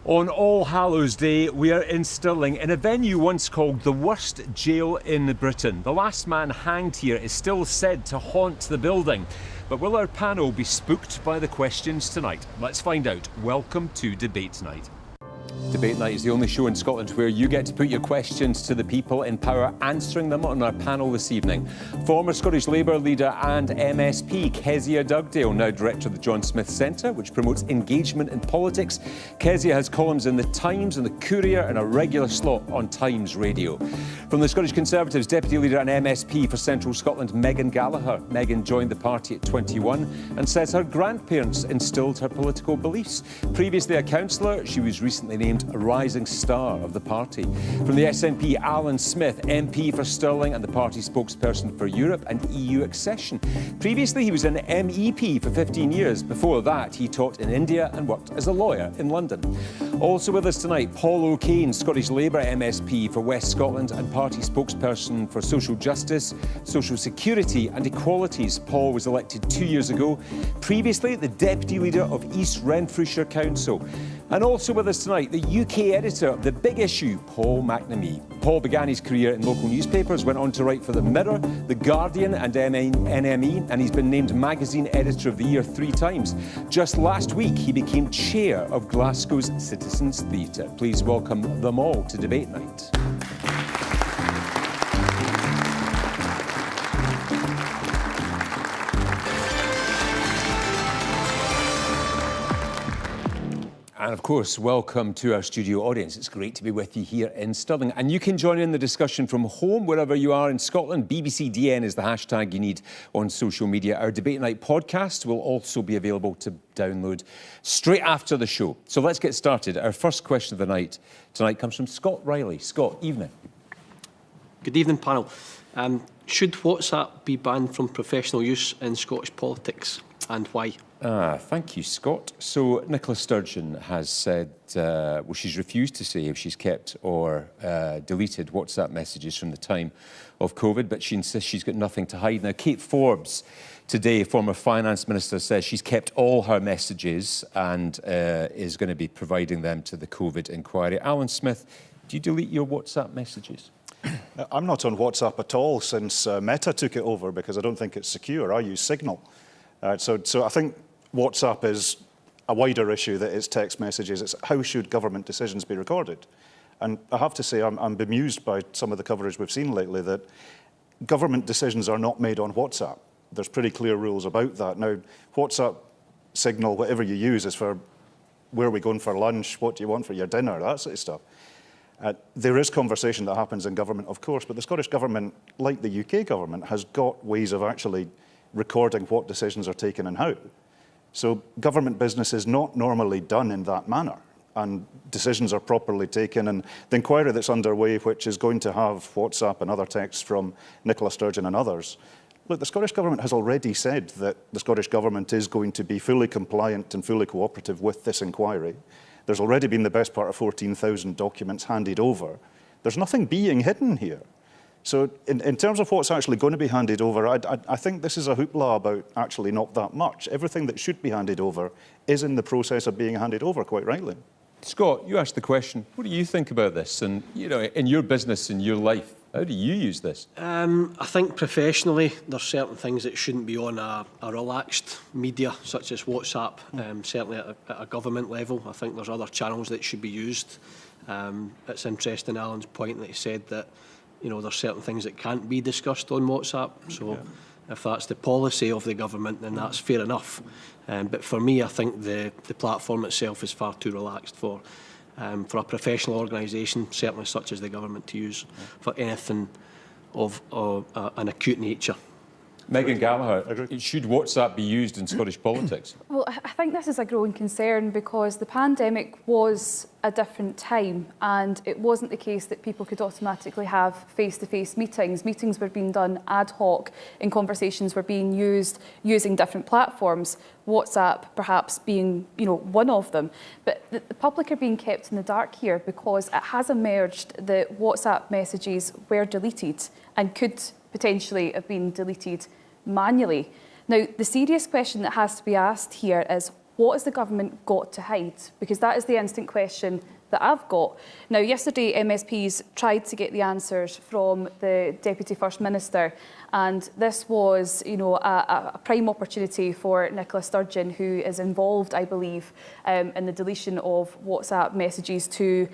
On All Hallows Day, we are in Stirling, in a venue once called the worst jail in Britain. The last man hanged here is still said to haunt the building. But will our panel be spooked by the questions tonight? Let's find out. Welcome to Debate Night. Debate Night is the only show in Scotland where you get to put your questions to the people in power, answering them on our panel this evening. Former Scottish Labour leader and MSP Kezia Dugdale, now director of the John Smith Centre, which promotes engagement in politics. Kezia has columns in the Times and the Courier and a regular slot on Times Radio. From the Scottish Conservatives, deputy leader and MSP for Central Scotland, Meghan Gallacher. Meghan joined the party at 21 and says her grandparents instilled her political beliefs. Previously a councillor, she was recently named a rising star of the party. From the SNP, Alyn Smith, MP for Stirling and the party spokesperson for Europe and EU accession. Previously, he was an MEP for 15 years. Before that, he taught in India and worked as a lawyer in London. Also with us tonight, Paul O'Kane, Scottish Labour MSP for West Scotland and party spokesperson for social justice, social security and equalities. Paul was elected 2 years ago. Previously, the deputy leader of East Renfrewshire Council. And also with us tonight, the UK editor of The Big Issue, Paul McNamee. Paul began his career in local newspapers, went on to write for The Mirror, The Guardian and NME, and he's been named Magazine Editor of the Year 3 times. Just last week, he became chair of Glasgow's Citizens Theatre. Please welcome them all to Debate Night. And of course, welcome to our studio audience. It's great to be with you here in Stirling. And you can join in the discussion from home, wherever you are in Scotland. BBCDN is the hashtag you need on social media. Our Debate Night podcast will also be available to download straight after the show. So let's get started. Our first question of the night tonight comes from Scott Riley. Scott, evening. Good evening, panel. Should WhatsApp be banned from professional use in Scottish politics, and why? Thank you, Scott. So Nicola Sturgeon has said, well, she's refused to say if she's kept or deleted WhatsApp messages from the time of COVID, but she insists she's got nothing to hide. Now, Kate Forbes, today, former finance minister, says she's kept all her messages and is going to be providing them to the COVID inquiry. Alyn Smith, do you delete your WhatsApp messages? I'm not on WhatsApp at all since Meta took it over because I don't think it's secure. I use Signal. So I think WhatsApp is a wider issue that it's text messages. It's how should government decisions be recorded? And I have to say I'm bemused by some of the coverage we've seen lately that government decisions are not made on WhatsApp. There's pretty clear rules about that. Now, WhatsApp, Signal, whatever you use is for where are we going for lunch, what do you want for your dinner, that sort of stuff. There is conversation that happens in government, of course, but the Scottish Government, like the UK Government, has got ways of actually recording what decisions are taken and how. So government business is not normally done in that manner, and decisions are properly taken. And the inquiry that's underway, which is going to have WhatsApp and other texts from Nicola Sturgeon and others, look, the Scottish Government has already said that the Scottish Government is going to be fully compliant and fully cooperative with this inquiry. There's already been the best part of 14,000 documents handed over. There's nothing being hidden here. So in terms of what's actually going to be handed over, I think this is a hoopla about actually not that much. Everything that should be handed over is in the process of being handed over, quite rightly. Scott, you asked the question, what do you think about this? And, you know, in your business, in your life, how do you use this? I think professionally, there's certain things that shouldn't be on a relaxed media, such as WhatsApp, certainly at a government level. I think there's other channels that should be used. It's interesting, Alan's point that he said that, you know, there's certain things that can't be discussed on WhatsApp. So if that's the policy of the government, then that's fair enough. But for me, I think the platform itself is far too relaxed for a professional organisation, certainly such as the government, to use for anything of an acute nature. Meghan Gallacher, should WhatsApp be used in Scottish politics? Well, I think this is a growing concern because the pandemic was a different time and it wasn't the case that people could automatically have face-to-face meetings. Meetings were being done ad hoc and conversations were being used using different platforms, WhatsApp perhaps being, you know, one of them. But the public are being kept in the dark here because it has emerged that WhatsApp messages were deleted and could potentially have been deleted manually. Now, the serious question that has to be asked here is what has the government got to hide? Because that is the instant question that I've got. Now, yesterday, MSPs tried to get the answers from the Deputy First Minister, and this was, a prime opportunity for Nicola Sturgeon, who is involved, I believe, in the deletion of WhatsApp messages to,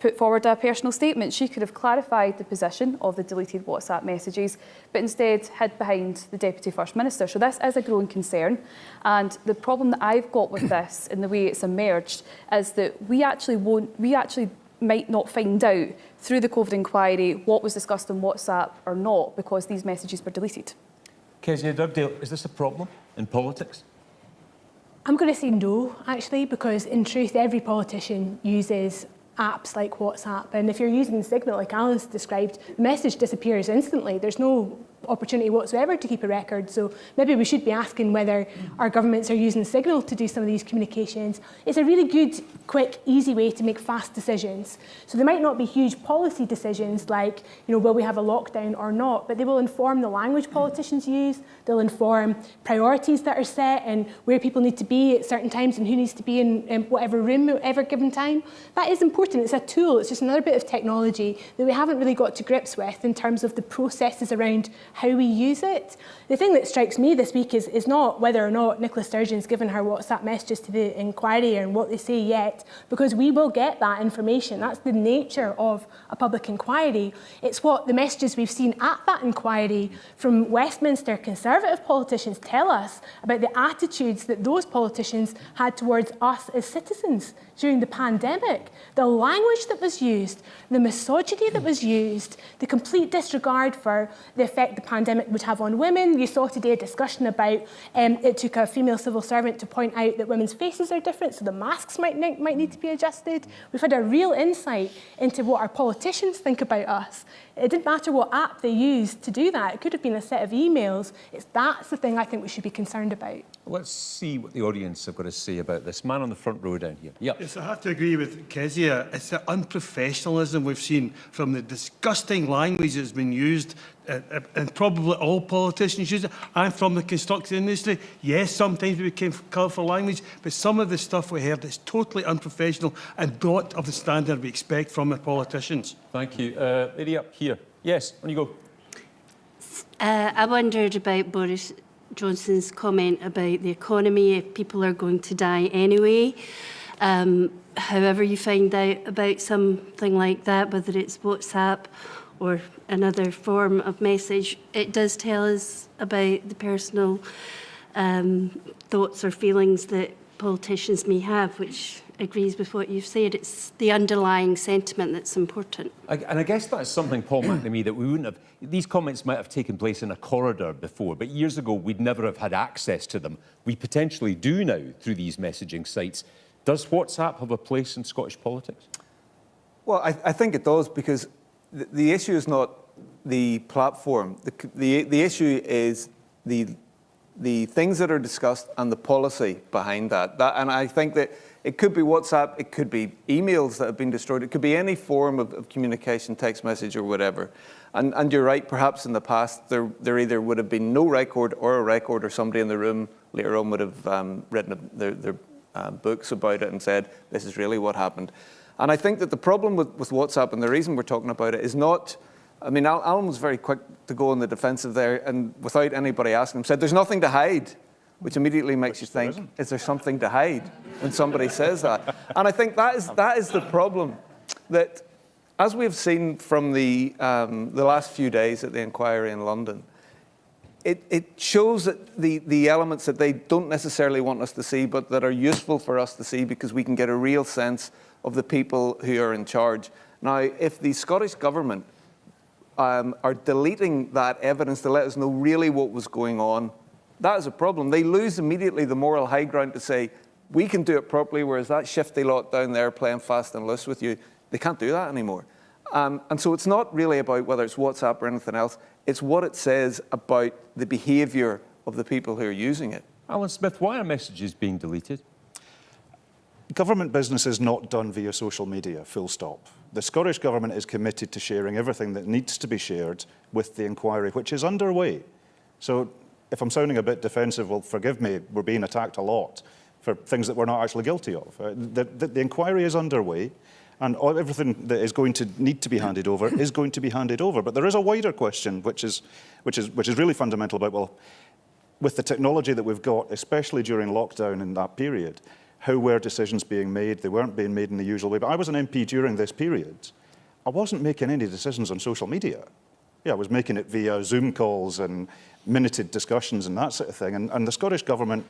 put forward a personal statement. She could have clarified the position of the deleted WhatsApp messages, but instead hid behind the Deputy First Minister. So this is a growing concern. And the problem that I've got with this, in the way it's emerged, is that we actually might not find out through the COVID inquiry what was discussed on WhatsApp or not, because these messages were deleted. Kezia, Dugdale, is this a problem in politics? I'm going to say no, actually, because in truth, every politician uses apps like WhatsApp, and if you're using Signal, like Alyn's described, the message disappears instantly. There's no opportunity whatsoever to keep a record, so maybe we should be asking whether our governments are using Signal to do some of these communications. It's a really good, quick, easy way to make fast decisions. So they might not be huge policy decisions like, will we have a lockdown or not, but they will inform the language politicians use, they'll inform priorities that are set and where people need to be at certain times and who needs to be in whatever room at whatever given time. That is important. It's a tool. It's just another bit of technology that we haven't really got to grips with in terms of the processes around how we use it. The thing that strikes me this week is not whether or not Nicola Sturgeon's given her WhatsApp messages to the inquiry and what they say yet, because we will get that information. That's the nature of a public inquiry. It's what the messages we've seen at that inquiry from Westminster Conservative politicians tell us about the attitudes that those politicians had towards us as citizens during the pandemic. The language that was used, the misogyny that was used, the complete disregard for the effect the pandemic would have on women. You saw today a discussion about it took a female civil servant to point out that women's faces are different, so the masks might need to be adjusted. We've had a real insight into what our politicians think about us. It didn't matter what app they used to do that. It could have been a set of emails. That's the thing I think we should be concerned about. Let's see what the audience have got to say about this. Man on the front row down here. Yep. Yes, I have to agree with Kezia. It's the unprofessionalism we've seen from the disgusting language that's been used, and probably all politicians use it. I'm from the construction industry. Yes, sometimes we became colourful language, but some of the stuff we heard is totally unprofessional and not of the standard we expect from the politicians. Thank you. Lady up here. Yes, on you go. I wondered about Boris Johnson's comment about the economy, if people are going to die anyway. However you find out about something like that, whether it's WhatsApp or another form of message, it does tell us about the personal thoughts or feelings that politicians may have, which agrees with what you've said. It's the underlying sentiment that's important. And I guess that's something, Paul McNamee, that we wouldn't have... These comments might have taken place in a corridor before, but years ago we'd never have had access to them. We potentially do now through these messaging sites. Does WhatsApp have a place in Scottish politics? Well, I think it does, because the issue is not the platform. The issue is the things that are discussed and the policy behind that. And I think that it could be WhatsApp, it could be emails that have been destroyed, it could be any form of communication, text message or whatever. And you're right, perhaps in the past there either would have been no record or a record, or somebody in the room later on would have written their books about it and said, this is really what happened. And I think that the problem with WhatsApp, and the reason we're talking about it, is not... I mean, Alyn was very quick to go on the defensive there, and without anybody asking him, said, there's nothing to hide, which immediately makes you think, is there something to hide when somebody says that? And I think that is the problem, that as we've seen from the last few days at the inquiry in London, it shows that the elements that they don't necessarily want us to see, but that are useful for us to see, because we can get a real sense of the people who are in charge. Now, if the Scottish Government are deleting that evidence to let us know really what was going on, that is a problem. They lose immediately the moral high ground to say, we can do it properly, whereas that shifty lot down there playing fast and loose with you, they can't do that anymore. And so it's not really about whether it's WhatsApp or anything else, it's what it says about the behaviour of the people who are using it. Alyn Smith, why are messages being deleted? Government business is not done via social media, full stop. The Scottish Government is committed to sharing everything that needs to be shared with the inquiry, which is underway. So if I'm sounding a bit defensive, well, forgive me, we're being attacked a lot. for things that we're not actually guilty of. The inquiry is underway, and everything that is going to need to be handed over is going to be handed over. But there is a wider question, which is really fundamental about, well, with the technology that we've got, especially during lockdown in that period, how were decisions being made? They weren't being made in the usual way. But I was an MP during this period. I wasn't making any decisions on social media. Yeah, I was making it via Zoom calls and minuted discussions and that sort of thing. And the Scottish Government,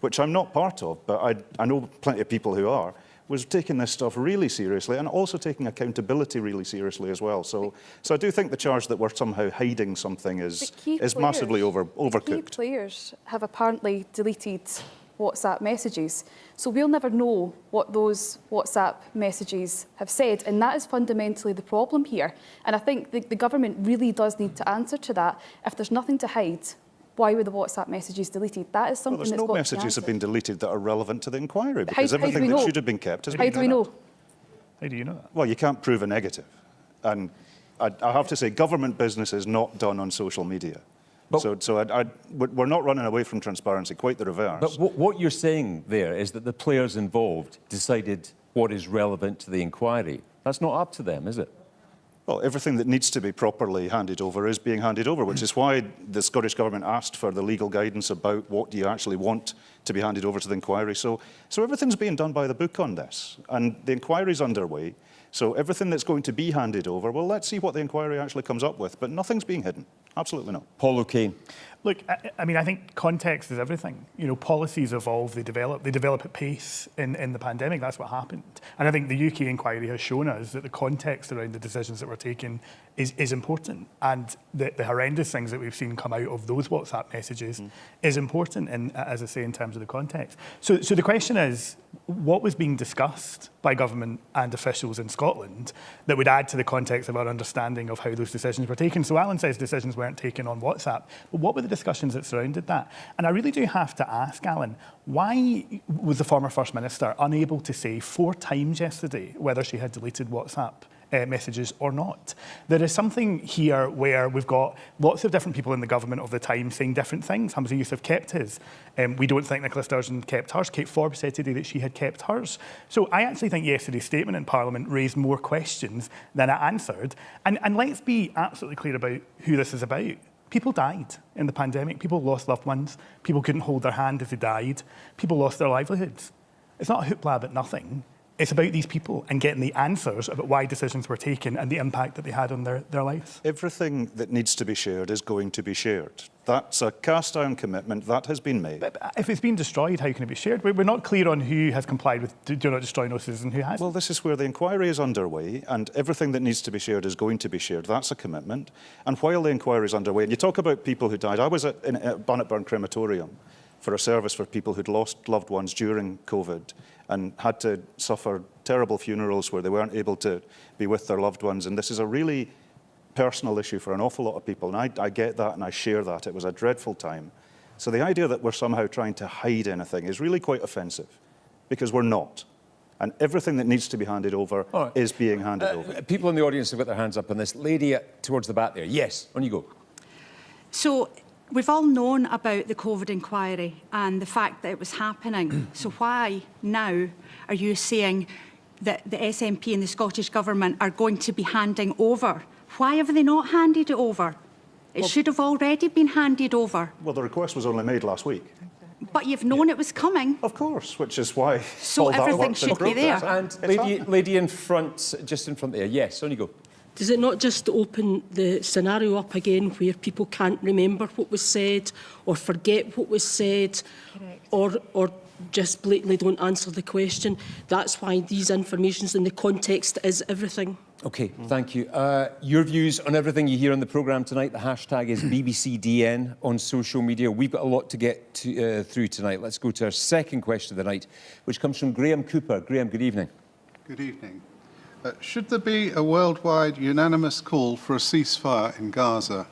which I'm not part of, but I know plenty of people who are, was taking this stuff really seriously and also taking accountability really seriously as well. So I do think the charge that we're somehow hiding something is massively overcooked. Key players have apparently deleted WhatsApp messages. So we'll never know what those WhatsApp messages have said, and that is fundamentally the problem here. And I think the government really does need to answer to that. If there's nothing to hide, why were the WhatsApp messages deleted? That is something there's that's no got to be messages have answered. been deleted that are relevant to the inquiry, But because how do everything we that know? should have been kept has How been do we know? How do you know that? Well, you can't prove a negative. And I have to say, government business is not done on social media. But We're not running away from transparency, quite the reverse. But what you're saying there is that the players involved decided what is relevant to the inquiry. That's not up to them, is it? Well, everything that needs to be properly handed over is being handed over, which is why the Scottish Government asked for the legal guidance about what do you actually want to be handed over to the inquiry. So everything's being done by the book on this, and the inquiry's underway. So everything that's going to be handed over, well, let's see what the inquiry actually comes up with. But nothing's being hidden. Absolutely not. Paul O'Kane. Look, I mean, I think context is everything. You know, policies evolve, they develop at pace in the pandemic. That's what happened. And I think the UK inquiry has shown us that the context around the decisions that were taken is important. And the horrendous things that we've seen come out of those WhatsApp messages is important, as I say, in terms of the context. So the question is, what was being discussed by government and officials in Scotland that would add to the context of our understanding of how those decisions were taken? So Alyn says decisions weren't taken on WhatsApp, but what were the discussions that surrounded that? And I really do have to ask, Alyn, why was the former First Minister unable to say 4 times yesterday whether she had deleted WhatsApp messages or not? There is something here where we've got lots of different people in the government of the time saying different things. Hamza Yousaf kept his. We don't think Nicola Sturgeon kept hers. Kate Forbes said today that she had kept hers. So I actually think yesterday's statement in Parliament raised more questions than it answered. And let's be absolutely clear about who this is about. People died in the pandemic. People lost loved ones. People couldn't hold their hand as they died. People lost their livelihoods. It's not a hoopla about nothing. It's about these people and getting the answers about why decisions were taken and the impact that they had on their lives. Everything that needs to be shared is going to be shared. That's a cast-iron commitment that has been made. But if it's been destroyed, how can it be shared? We're not clear on who has complied with do not destroy notices and who hasn't. Well, this is where the inquiry is underway, and everything that needs to be shared is going to be shared. That's a commitment. And while the inquiry is underway, and you talk about people who died, I was at Bannockburn Crematorium for a service for people who'd lost loved ones during COVID and had to suffer terrible funerals where they weren't able to be with their loved ones. And this is a really personal issue for an awful lot of people. And I get that and I share that. It was a dreadful time. So the idea that we're somehow trying to hide anything is really quite offensive, because we're not. And everything that needs to be handed over is being handed over. People in the audience have got their hands up on this. Lady towards the back there. Yes, on you go. So we've all known about the COVID inquiry and the fact that it was happening. So why now are you saying that the SNP and the Scottish Government are going to be handing over? Why have they not handed it over? It should have already been handed over. Well, the request was only made last week. But you've known it was coming. Of course, which is why so all that everything work's in should be there. progress. And lady in front, just in front there. Yes, on you go. Does it not just open the scenario up again where people can't remember what was said or forget what was said or just blatantly don't answer the question? That's why these informations in the context is everything. OK, thank you. Your views on everything you hear on the programme tonight. The hashtag is BBCDN on social media. We've got a lot to get through tonight. Let's go to our second question of the night, which comes from Graham Cooper. Graham, good evening. Good evening. Should there be a worldwide unanimous call for a ceasefire in Gaza?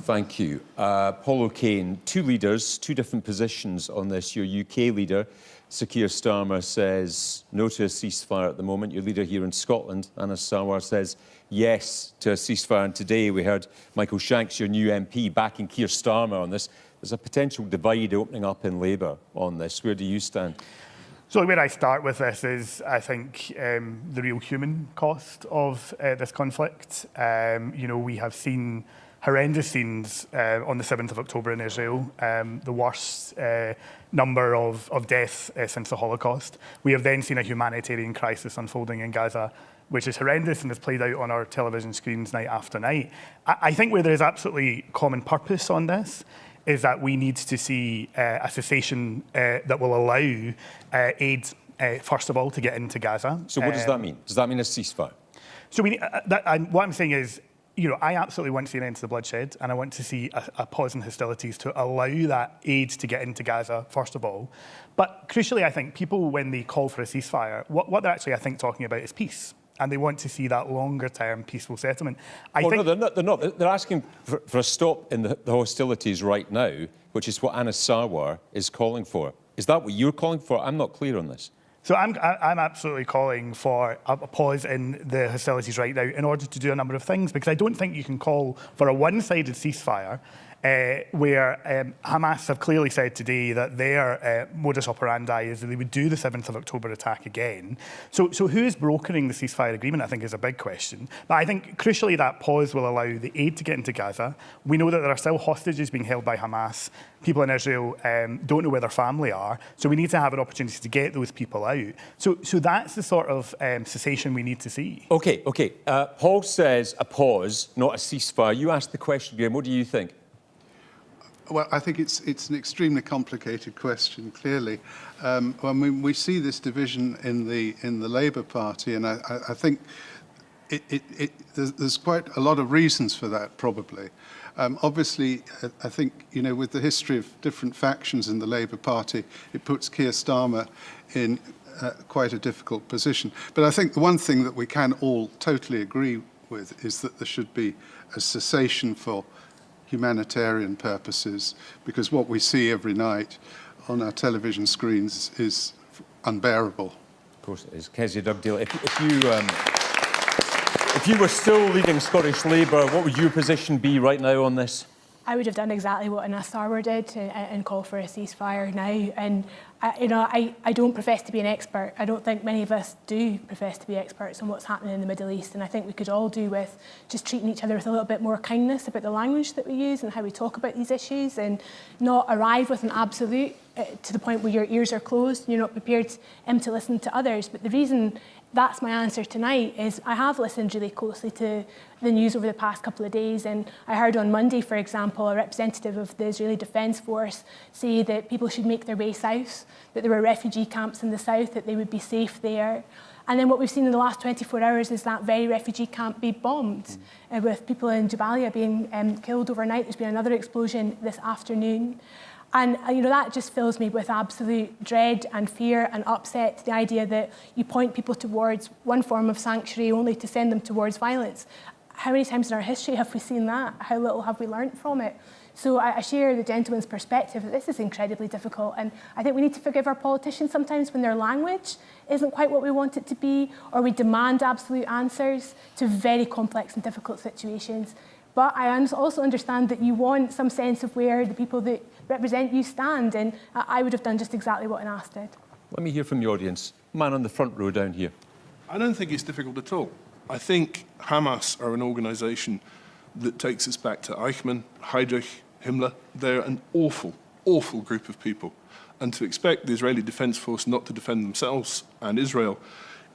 Thank you. Paul O'Kane, 2 leaders, 2 different positions on this. Your UK leader, Sir Keir Starmer, says no to a ceasefire at the moment. Your leader here in Scotland, Anas Sarwar, says yes to a ceasefire. And today we heard Michael Shanks, your new MP, backing Keir Starmer on this. there's a potential divide opening up in Labour on this. Where do you stand? So where I start with this is, I think, the real human cost of this conflict. We have seen horrendous scenes on the 7th of October in Israel, the worst number of deaths since the Holocaust. We have then seen a humanitarian crisis unfolding in Gaza, which is horrendous and is played out on our television screens night after night. I think where there is absolutely common purpose on this is that we need to see a cessation that will allow aid, first of all, to get into Gaza. So what does that mean? Does that mean a ceasefire? So what I'm saying is, I absolutely want to see an end to the bloodshed, and I want to see a pause in hostilities to allow that aid to get into Gaza, first of all. But crucially, I think people, when they call for a ceasefire, what they're actually, I think, talking about is peace. And they want to see that longer-term peaceful settlement. No, they're not. They're asking for a stop in the hostilities right now, which is what Anna Sarwar is calling for. Is that what you're calling for? I'm not clear on this. So I'm absolutely calling for a pause in the hostilities right now in order to do a number of things, because I don't think you can call for a one-sided ceasefire where Hamas have clearly said today that their modus operandi is that they would do the 7th of October attack again. So who is brokering the ceasefire agreement, I think, is a big question. But I think, crucially, that pause will allow the aid to get into Gaza. We know that there are still hostages being held by Hamas. People in Israel don't know where their family are. So we need to have an opportunity to get those people out. So that's the sort of cessation we need to see. OK. Paul says a pause, not a ceasefire. You asked the question, Graham. What do you think? Well, I think it's an extremely complicated question, clearly. We see this division in the Labour Party, and I think there's quite a lot of reasons for that, probably. Obviously, I think, with the history of different factions in the Labour Party, it puts Keir Starmer in quite a difficult position. But I think the one thing that we can all totally agree with is that there should be a cessation for humanitarian purposes, because what we see every night on our television screens is unbearable. Of course it is. Kezia, Dugdale, if you were still leading Scottish Labour, what would your position be right now on this? I would have done exactly what Anna Sarwar did and call for a ceasefire now. And I don't profess to be an expert. I don't think many of us do profess to be experts on what's happening in the Middle East. And I think we could all do with just treating each other with a little bit more kindness about the language that we use and how we talk about these issues, and not arrive with an absolute to the point where your ears are closed and you're not prepared to listen to others. But the reason that's my answer tonight is I have listened really closely to the news over the past couple of days, and I heard on Monday, for example, a representative of the Israeli Defence Force say that people should make their way south, that there were refugee camps in the south, that they would be safe there. And then what we've seen in the last 24 hours is that very refugee camp be bombed, with people in Jabalia being killed overnight. There's been another explosion this afternoon. And that just fills me with absolute dread and fear and upset, the idea that you point people towards one form of sanctuary only to send them towards violence. How many times in our history have we seen that? How little have we learnt from it? So I share the gentleman's perspective that this is incredibly difficult, and I think we need to forgive our politicians sometimes when their language isn't quite what we want it to be, or we demand absolute answers to very complex and difficult situations. But I also understand that you want some sense of where the people that represent you stand, and I would have done just exactly what Anas did. Let me hear from the audience. Man on the front row down here. I don't think it's difficult at all. I think Hamas are an organisation that takes us back to Eichmann, Heydrich, Himmler. They're an awful, awful group of people. And to expect the Israeli Defence Force not to defend themselves and Israel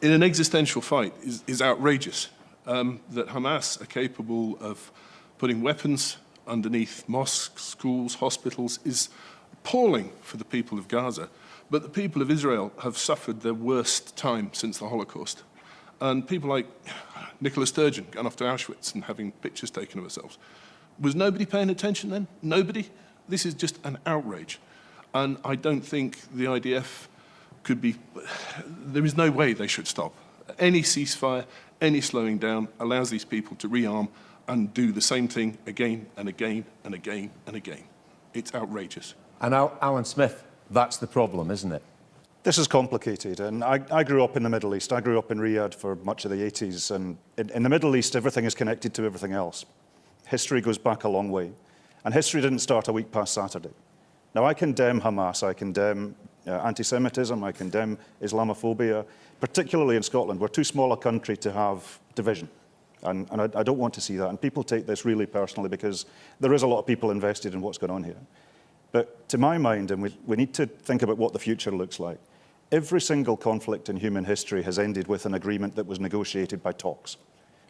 in an existential fight is outrageous. That Hamas are capable of putting weapons underneath mosques, schools, hospitals is appalling for the people of Gaza. But the people of Israel have suffered their worst time since the Holocaust. And people like Nicola Sturgeon going off to Auschwitz and having pictures taken of themselves. Was nobody paying attention then? Nobody? This is just an outrage. And I don't think the IDF could be... There is no way they should stop. Any ceasefire, any slowing down allows these people to rearm and do the same thing again and again and again and again. It's outrageous. And Alyn Smith, that's the problem, isn't it? This is complicated, and I grew up in the Middle East. I grew up in Riyadh for much of the 80s, and in the Middle East, everything is connected to everything else. History goes back a long way. And history didn't start a week past Saturday. Now, I condemn Hamas, I condemn anti-Semitism, I condemn Islamophobia, particularly in Scotland. We're too small a country to have division. And I don't want to see that. And people take this really personally because there is a lot of people invested in what's going on here. But to my mind, and we need to think about what the future looks like, every single conflict in human history has ended with an agreement that was negotiated by talks.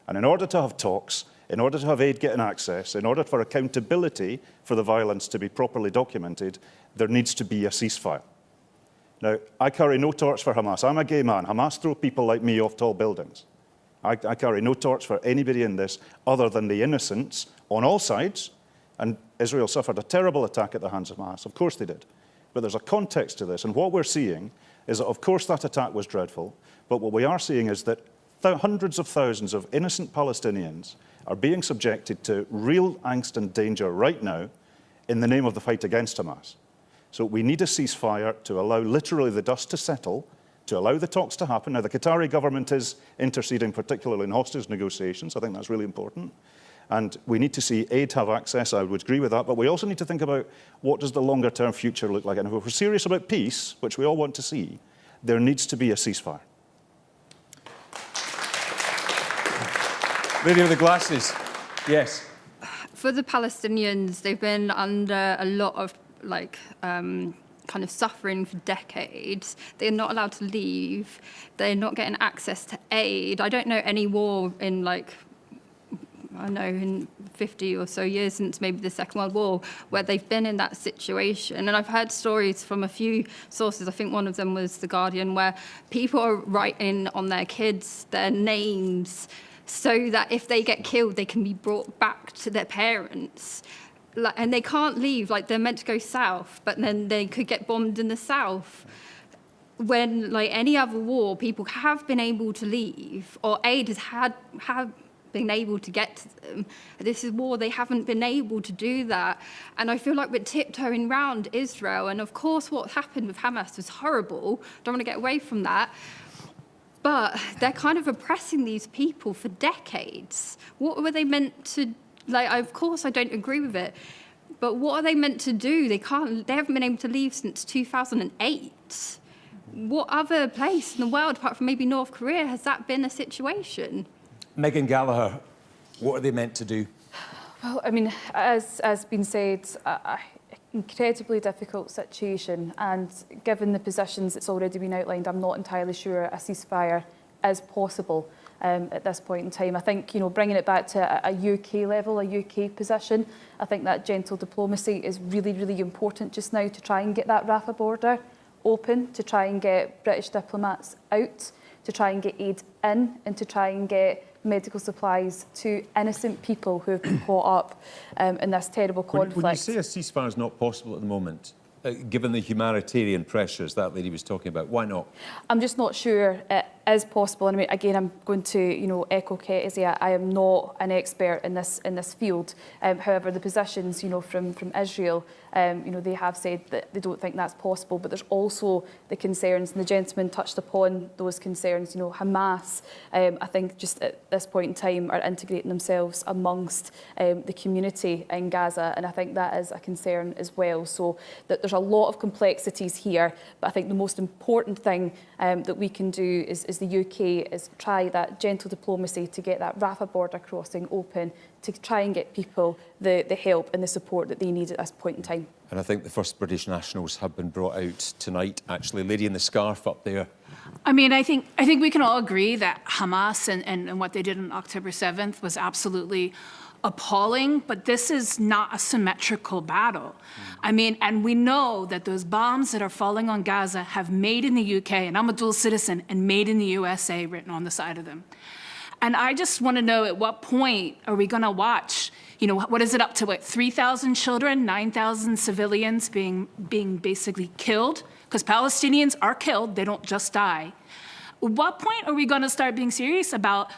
And in order to have talks, in order to have aid getting access, in order for accountability for the violence to be properly documented, there needs to be a ceasefire. Now, I carry no torch for Hamas. I'm a gay man. Hamas throw people like me off tall buildings. I carry no torch for anybody in this other than the innocents on all sides. And Israel suffered a terrible attack at the hands of Hamas. Of course they did. But there's a context to this. And what we're seeing is that, of course, that attack was dreadful. But what we are seeing is that hundreds of thousands of innocent Palestinians are being subjected to real angst and danger right now in the name of the fight against Hamas. So we need a ceasefire to allow literally the dust to settle, to allow the talks to happen. Now, the Qatari government is interceding, particularly in hostage negotiations. I think that's really important. And we need to see aid have access. I would agree with that. But we also need to think about what does the longer-term future look like. And if we're serious about peace, which we all want to see, there needs to be a ceasefire. Lady with the glasses. Yes. For the Palestinians, they've been under a lot of kind of suffering for decades. They're not allowed to leave. They're not getting access to aid. I don't know any war in in 50 or so years since maybe the Second World War where they've been in that situation. And I've heard stories from a few sources. I think one of them was The Guardian, where people are writing on their kids their names so that if they get killed, they can be brought back to their parents. And they can't leave, they're meant to go south, but then they could get bombed in the south. When, any other war, people have been able to leave, or aid have been able to get to them. This is war, they haven't been able to do that. And I feel like we're tiptoeing around Israel. And of course, what happened with Hamas was horrible. Don't want to get away from that. But they're kind of oppressing these people for decades. What were they meant to of course, I don't agree with it, but what are they meant to do? They haven't been able to leave since 2008. What other place in the world, apart from maybe North Korea, has that been a situation? Meghan Gallacher, what are they meant to do? Well, I mean, as been said, an incredibly difficult situation, and given the positions that's already been outlined, I'm not entirely sure a ceasefire is possible. At this point in time, I think bringing it back to a UK level, a UK position, I think that gentle diplomacy is really, really important just now to try and get that Rafah border open, to try and get British diplomats out, to try and get aid in, and to try and get medical supplies to innocent people who have been caught up in this terrible conflict. When you say a ceasefire is not possible at the moment, given the humanitarian pressures that lady was talking about, why not? I'm just not sure it is possible. And I mean, again, I'm going to echo Kezia. I am not an expert in this field. However, the positions from Israel, they have said that they don't think that's possible. But there's also the concerns, and the gentleman touched upon those concerns. Hamas, I think, just at this point in time, are integrating themselves amongst the community in Gaza, and I think that is a concern as well. So that there's a lot of complexities here, but I think the most important thing that we can do is the UK is try that gentle diplomacy to get that Rafah border crossing open, to try and get people the help and the support that they need at this point in time. And I think the first British nationals have been brought out tonight, actually. Lady in the scarf up there. I mean, I think we can all agree that Hamas and what they did on October 7th was absolutely appalling, but this is not a symmetrical battle. I mean, and we know that those bombs that are falling on Gaza have made in the UK, and I'm a dual citizen, and made in the USA written on the side of them. And I just want to know, at what point are we going to watch, what is it up to, 3,000 children, 9,000 civilians being basically killed? Because Palestinians are killed, they don't just die. At what point are we going to start being serious about,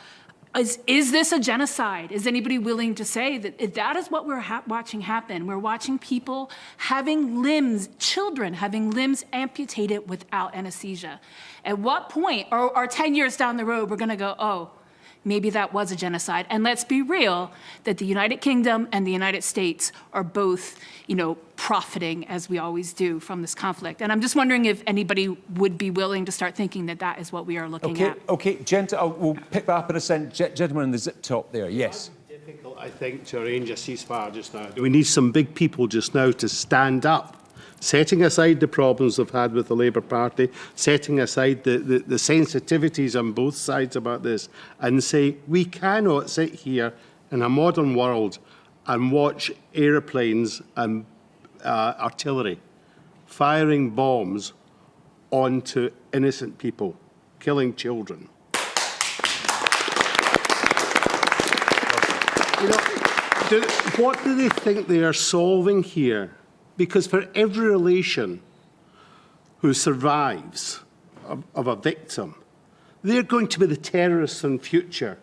is this a genocide? Is anybody willing to say that that is what we're watching happen? We're watching people having limbs, children having limbs amputated without anesthesia. At what point, or 10 years down the road, we're going to go, oh, maybe that was a genocide. And let's be real, that the United Kingdom and the United States are both, profiting, as we always do, from this conflict. And I'm just wondering if anybody would be willing to start thinking that that is what we are looking at. Okay, we'll pick that up in a second. Gentleman in the zip top there, yes. It's difficult, I think, to arrange a ceasefire just now. We need some big people just now to stand up, setting aside the problems they've had with the Labour Party, setting aside the sensitivities on both sides about this, and say, we cannot sit here in a modern world and watch aeroplanes and artillery firing bombs onto innocent people, killing children. What do they think they are solving here? Because for every relation who survives of a victim, they're going to be the terrorists in future.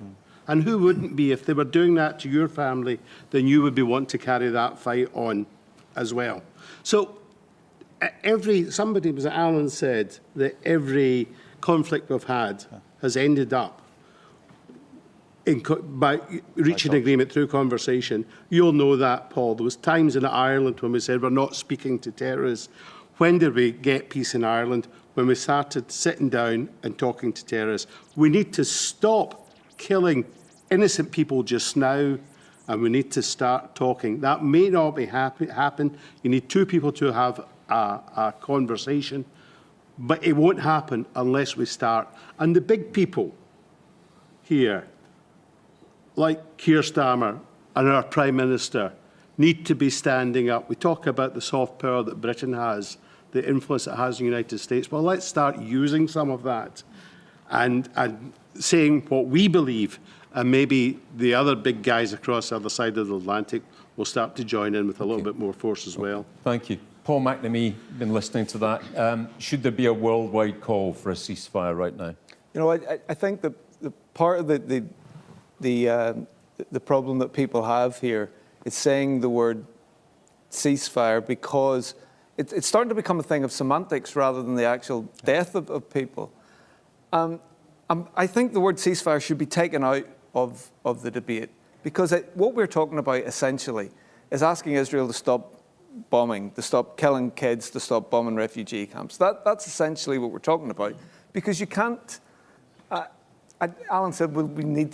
And who wouldn't be? If they were doing that to your family, then you would be wanting to carry that fight on as well. So somebody, was it Alyn, said that every conflict we've had has ended up by reaching agreement through conversation. You'll know that, Paul. There was times in Ireland when we said we're not speaking to terrorists. When did we get peace in Ireland? When we started sitting down and talking to terrorists. We need to stop killing innocent people just now, and we need to start talking. That may not be happen. You need two people to have a conversation, but it won't happen unless we start. And the big people here, like Keir Starmer and our Prime Minister, need to be standing up. We talk about the soft power that Britain has, the influence it has in the United States. Well, let's start using some of that and saying what we believe, and maybe the other big guys across the other side of the Atlantic will start to join in with a little bit more force as well. Thank you. Paul McNamee, been listening to that. Should there be a worldwide call for a ceasefire right now? I think that the part of the problem that people have here is saying the word ceasefire because it's starting to become a thing of semantics rather than the actual death of people. I think the word ceasefire should be taken out of the debate because what we're talking about essentially is asking Israel to stop bombing, to stop killing kids, to stop bombing refugee camps. That's essentially what we're talking about because you can't. Alyn said, well, we need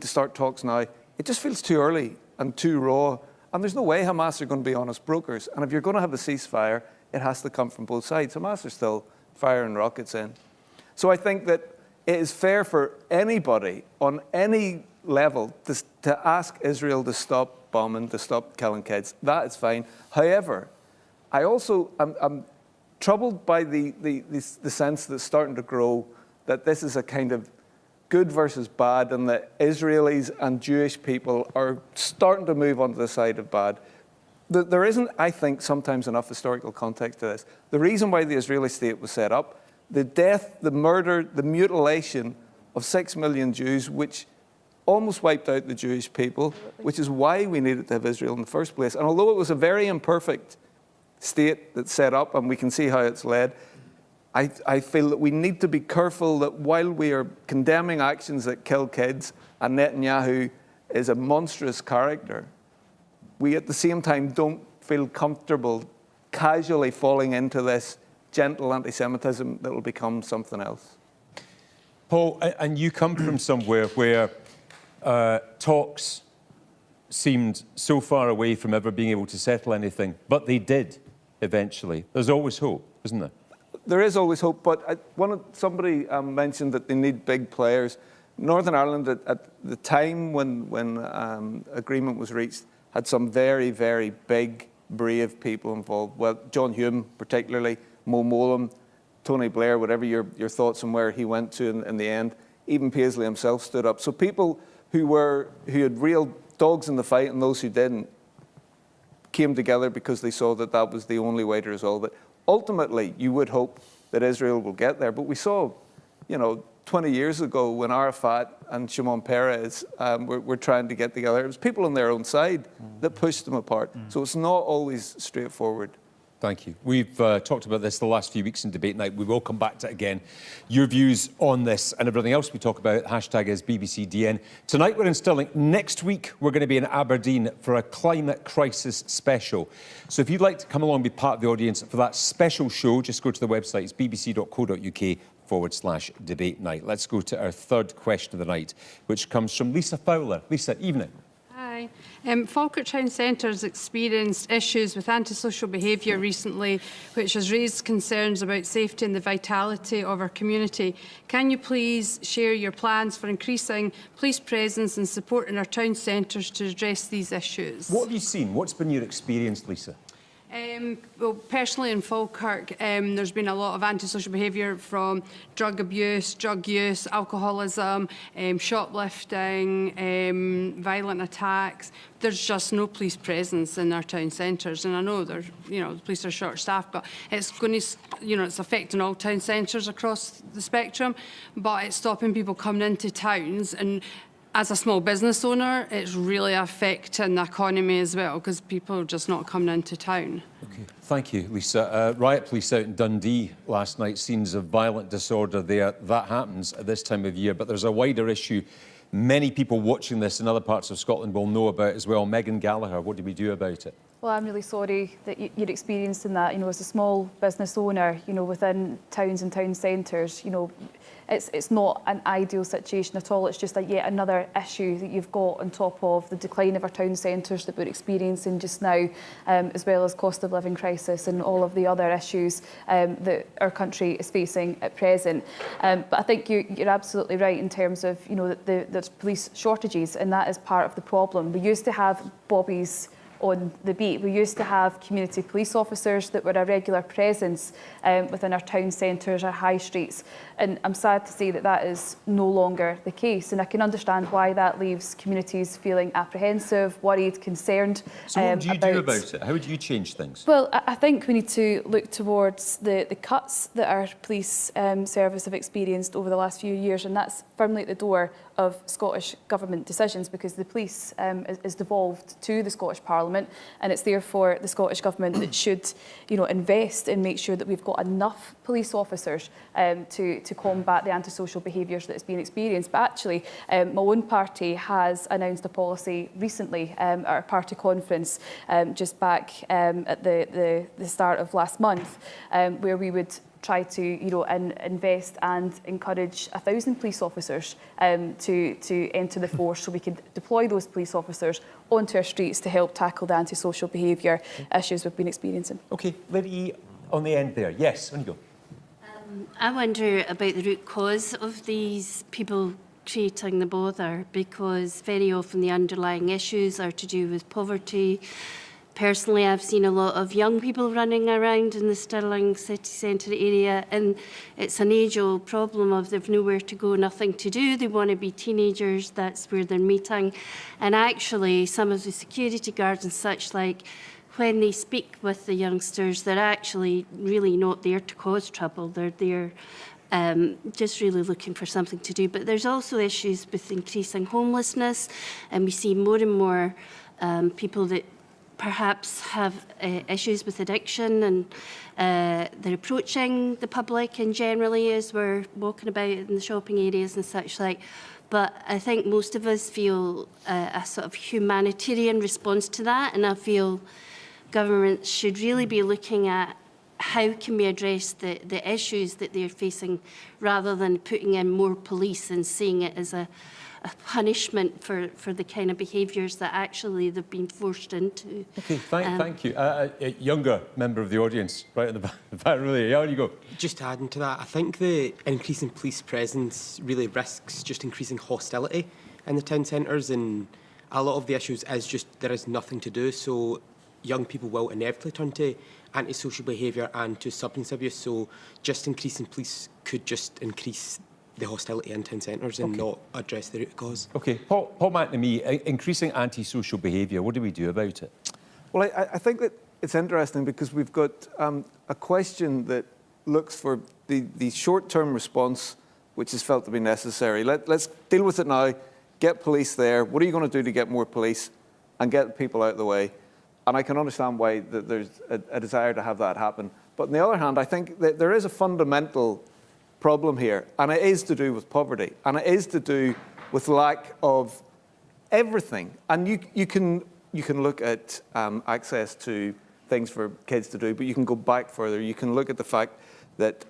to start talks now. It just feels too early and too raw, and there's no way Hamas are going to be honest brokers. And if you're going to have a ceasefire, it has to come from both sides. Hamas are still firing rockets in. So I think that it is fair for anybody on any level to ask Israel to stop bombing, to stop killing kids. That is fine. However, I also am troubled by the sense that's starting to grow that this is a kind of good versus bad and that Israelis and Jewish people are starting to move onto the side of bad. There isn't, I think, sometimes enough historical context to this. The reason why the Israeli state was set up, the death, the murder, the mutilation of 6 million Jews, which almost wiped out the Jewish people, which is why we needed to have Israel in the first place. And although it was a very imperfect state that's set up, and we can see how it's led, I feel that we need to be careful that while we are condemning actions that kill kids, and Netanyahu is a monstrous character, we at the same time don't feel comfortable casually falling into this gentle anti-Semitism that will become something else. Paul, and you come from somewhere where talks seemed so far away from ever being able to settle anything, but they did eventually. There's always hope, isn't there? There is always hope, but somebody mentioned that they need big players. Northern Ireland, at the time when agreement was reached, had some very, very big, brave people involved. Well, John Hume particularly, Mo Mowlam, Tony Blair, whatever your thoughts on where he went to in the end. Even Paisley himself stood up. So people who had real dogs in the fight and those who didn't came together because they saw that that was the only way to resolve it. Ultimately, you would hope that Israel will get there. But we saw, 20 years ago when Arafat and Shimon Peres were trying to get together, it was people on their own side that pushed them apart. So it's not always straightforward. Thank you. We've talked about this the last few weeks in debate night. We will come back to it again. Your views on this and everything else we talk about, hashtag is BBCDN. Tonight we're in Stirling. Next week we're going to be in Aberdeen for a climate crisis special. So if you'd like to come along and be part of the audience for that special show, just go to the website. It's bbc.co.uk/debate night. Let's go to our third question of the night, which comes from Lisa Fowler. Lisa, evening. Hi. Falkirk Town Centre has experienced issues with antisocial behaviour recently, which has raised concerns about safety and the vitality of our community. Can you please share your plans for increasing police presence and support in our town centres to address these issues? What have you seen? What's been your experience, Lisa? Well, personally in Falkirk, there's been a lot of antisocial behaviour from drug abuse, drug use, alcoholism, shoplifting, violent attacks. There's just no police presence in our town centres, and I know the police are short-staffed, but it's going to, it's affecting all town centres across the spectrum, but it's stopping people coming into towns. And as a small business owner, it's really affecting the economy as well, because people are just not coming into town. Okay, thank you, Lisa. Riot police out in Dundee last night, scenes of violent disorder there. That happens at this time of year, but there's a wider issue many people watching this in other parts of Scotland will know about as well. Meghan Gallacher, what do we do about it? Well, I'm really sorry that you're experiencing that. As a small business owner, within towns and town centres, it's not an ideal situation at all. It's just yet another issue that you've got on top of the decline of our town centres that we're experiencing just now, as well as cost of living crisis and all of the other issues that our country is facing at present. But I think you're absolutely right in terms of, there's police shortages, and that is part of the problem. We used to have bobbies on the beat. We used to have community police officers that were a regular presence within our town centres, our high streets, and I'm sad to say that that is no longer the case, and I can understand why that leaves communities feeling apprehensive, worried, concerned. So what do you do about it? How would you change things? Well, I think we need to look towards the cuts that our police service have experienced over the last few years, and that's firmly at the door of Scottish Government decisions, because the police is devolved to the Scottish Parliament, and it's therefore the Scottish Government that should, invest and make sure that we've got enough police officers to combat the antisocial behaviours that is being experienced. But actually, my own party has announced a policy recently at our party conference just back at the start of last month, where we would try to invest and encourage 1,000 police officers to enter the force, so we could deploy those police officers onto our streets to help tackle the antisocial behaviour issues we've been experiencing. Okay, Lady on the end there. Yes, on you go. I wonder about the root cause of these people creating the bother, because very often the underlying issues are to do with poverty. Personally, I've seen a lot of young people running around in the Stirling city centre area, and it's an age-old problem of they've nowhere to go, nothing to do. They want to be teenagers, that's where they're meeting. And actually, some of the security guards and such like, when they speak with the youngsters, they're actually really not there to cause trouble. They're there just really looking for something to do. But there's also issues with increasing homelessness, and we see more and more people that perhaps have issues with addiction, and they're approaching the public and generally as we're walking about in the shopping areas and such like. But I think most of us feel a sort of humanitarian response to that, and I feel government should really be looking at how can we address the issues that they're facing, rather than putting in more police and seeing it as a punishment for the kind of behaviours that actually they've been forced into. Okay, thank you. A younger member of the audience, right in the back row there. Yeah, on you go. Just adding to that, I think the increasing police presence really risks just increasing hostility in the town centres, and a lot of the issues is just there is nothing to do, so young people will inevitably turn to antisocial behaviour and to substance abuse, so just increasing police could just increase the hostility in town centres and not address the root cause. Okay, Paul McNamee, increasing antisocial behaviour, what do we do about it? Well, I think that it's interesting because we've got a question that looks for the short-term response which is felt to be necessary. Let's deal with it now, get police there. What are you going to do to get more police and get people out of the way? And I can understand why there's a desire to have that happen. But on the other hand, I think that there is a fundamental problem here, and it is to do with poverty, and it is to do with lack of everything. And you can look at access to things for kids to do, but you can go back further. You can look at the fact that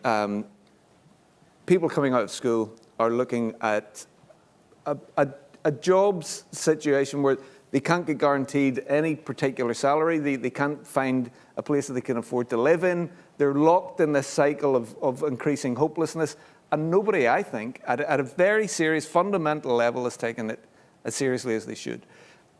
people coming out of school are looking at a jobs situation where they can't get guaranteed any particular salary. They can't find a place that they can afford to live in. They're locked in this cycle of increasing hopelessness. And nobody, I think, at a very serious, fundamental level is taking it as seriously as they should.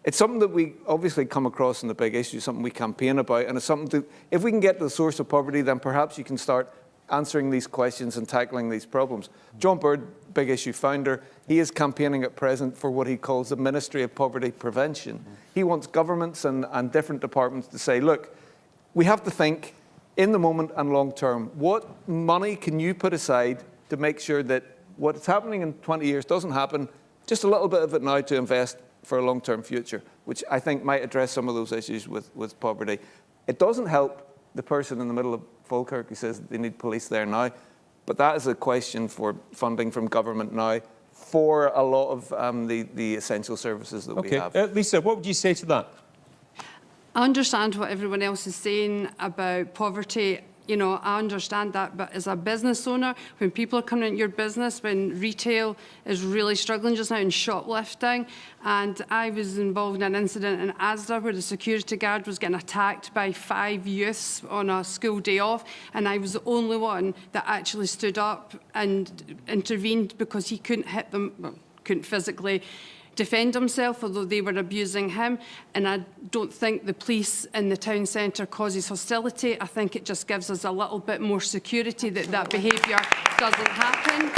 It's something that we obviously come across in the big issue, something we campaign about, and it's something to, if we can get to the source of poverty, then perhaps you can start answering these questions and tackling these problems. John Bird, Big Issue founder, he is campaigning at present for what he calls the Ministry of Poverty Prevention. He wants governments and different departments to say, look, we have to think in the moment and long term, what money can you put aside to make sure that what's happening in 20 years doesn't happen, just a little bit of it now to invest for a long-term future, which I think might address some of those issues with poverty. It doesn't help the person in the middle of Falkirk who says they need police there now, but that is a question for funding from government now for a lot of the essential services that we have. Lisa, what would you say to that? I understand what everyone else is saying about poverty. You know, I understand that, but as a business owner, when people are coming into your business, when retail is really struggling just now in shoplifting, and I was involved in an incident in Asda where the security guard was getting attacked by 5 youths on a school day off, and I was the only one that actually stood up and intervened because he couldn't hit them, well, couldn't physically defend himself, although they were abusing him. And I don't think the police in the town centre causes hostility. I think it just gives us a little bit more security that that behaviour doesn't happen.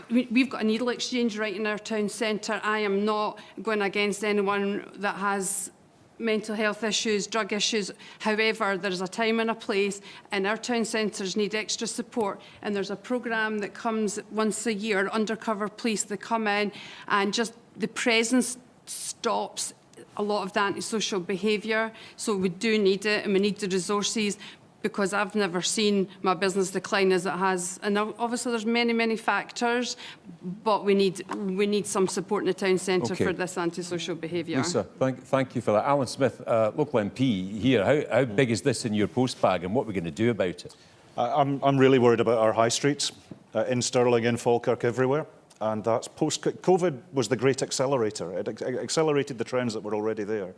We've got a needle exchange right in our town centre. I am not going against anyone that has mental health issues, drug issues. However, there's a time and a place, and our town centres need extra support. And there's a programme that comes once a year, undercover police that come in, and just the presence stops a lot of the antisocial behaviour. So we do need it, and we need the resources, because I've never seen my business decline as it has. And obviously there's many, many factors, but we need some support in the town centre for this antisocial behaviour. Lisa, thank you for that. Alyn Smith, local MP here, how big is this in your post bag, and what are we going to do about it? I'm really worried about our high streets in Stirling, in Falkirk, everywhere. And that's post-COVID was the great accelerator. It accelerated the trends that were already there.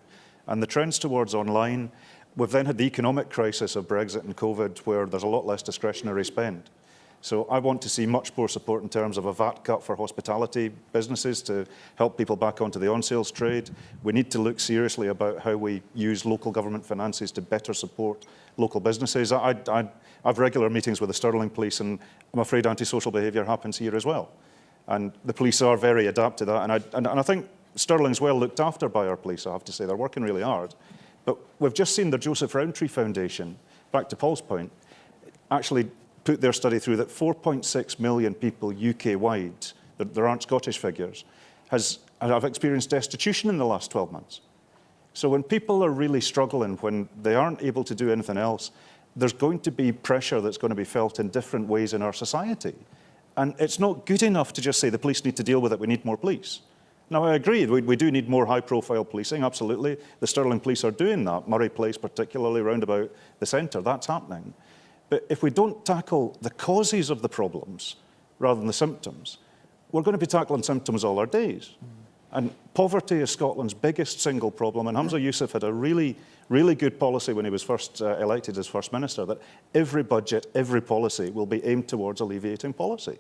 And the trends towards online. We've then had the economic crisis of Brexit and COVID, where there's a lot less discretionary spend. So I want to see much more support in terms of a VAT cut for hospitality businesses to help people back onto the on-sales trade. We need to look seriously about how we use local government finances to better support local businesses. I've regular meetings with the Stirling police, and I'm afraid antisocial behaviour happens here as well. And the police are very adept to that. And I think Stirling's well looked after by our police, I have to say. They're working really hard. But we've just seen the Joseph Rowntree Foundation, back to Paul's point, actually put their study through that 4.6 million people UK-wide, there aren't Scottish figures, have experienced destitution in the last 12 months. So when people are really struggling, when they aren't able to do anything else, there's going to be pressure that's going to be felt in different ways in our society. And it's not good enough to just say the police need to deal with it, we need more police. Now, I agree, we do need more high-profile policing, absolutely. The Stirling police are doing that, Murray Place particularly, round about the centre, that's happening. But if we don't tackle the causes of the problems rather than the symptoms, we're going to be tackling symptoms all our days. And poverty is Scotland's biggest single problem, and Hamza Yousaf had a really, really good policy when he was first elected as First Minister, that every budget, every policy will be aimed towards alleviating poverty.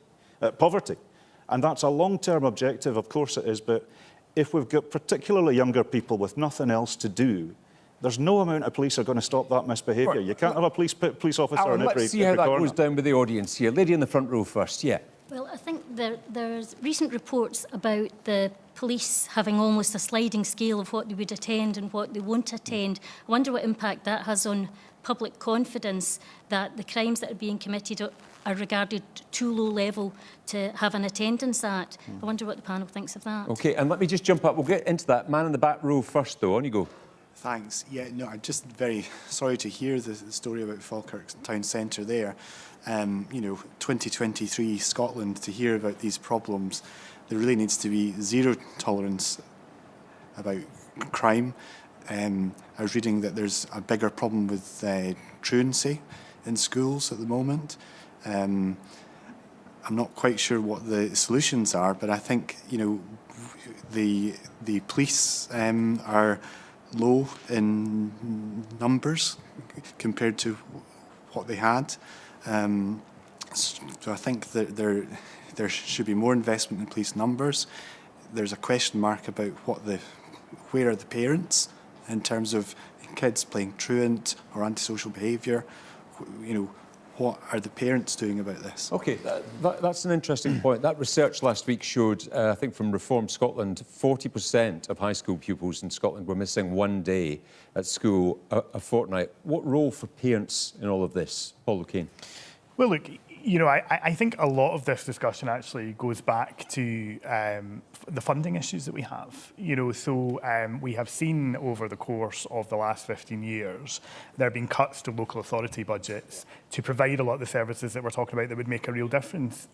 And that's a long-term objective, of course it is, but if we've got particularly younger people with nothing else to do, there's no amount of police are going to stop that misbehaviour. Right. You can't have a police officer Alyn, in every corner. Let's see how that goes down with the audience here. Lady in the front row first, yeah. Well, I think there's recent reports about the police having almost a sliding scale of what they would attend and what they won't attend. I wonder what impact that has on public confidence that the crimes that are being committed are regarded too low level to have an attendance at. I wonder what the panel thinks of that. OK, and let me just jump up. We'll get into that. Man in the back row first, though. On you go. Thanks. Yeah, no, I'm just very sorry to hear the story about Falkirk town centre there. You know, 2023 Scotland, to hear about these problems, there really needs to be zero tolerance about crime. I was reading that there's a bigger problem with truancy in schools at the moment. I'm not quite sure what the solutions are, but I think, you know, the police are low in numbers compared to what they had. So I think that there should be more investment in police numbers. There's a question mark about where are the parents in terms of kids playing truant or antisocial behaviour. You know, what are the parents doing about this? OK, that's an interesting point. That research last week showed, I think from Reform Scotland, 40% of high school pupils in Scotland were missing one day at school a fortnight. What role for parents in all of this, Paul McNamee? Well, look, you know, I think a lot of this discussion actually goes back to the funding issues that we have. You know, so we have seen over the course of the last 15 years, there have been cuts to local authority budgets to provide a lot of the services that we're talking about that would make a real difference.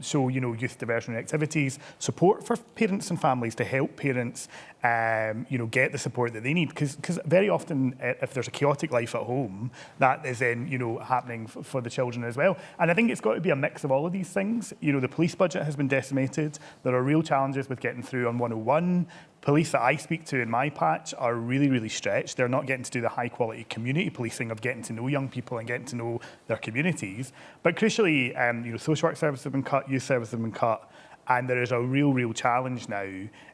So, you know, youth diversionary activities, support for parents and families to help parents, you know, get the support that they need. Because very often, if there's a chaotic life at home, that is then, you know, happening for the children as well. And I think it's got to be a mix of all of these things. You know, the police budget has been decimated. There are real challenges with getting through on 101. Police that I speak to in my patch are really, really stretched. They're not getting to do the high quality community policing of getting to know young people and getting to know their communities. But crucially, you know, social work services have been cut, youth services have been cut, and there is a real challenge now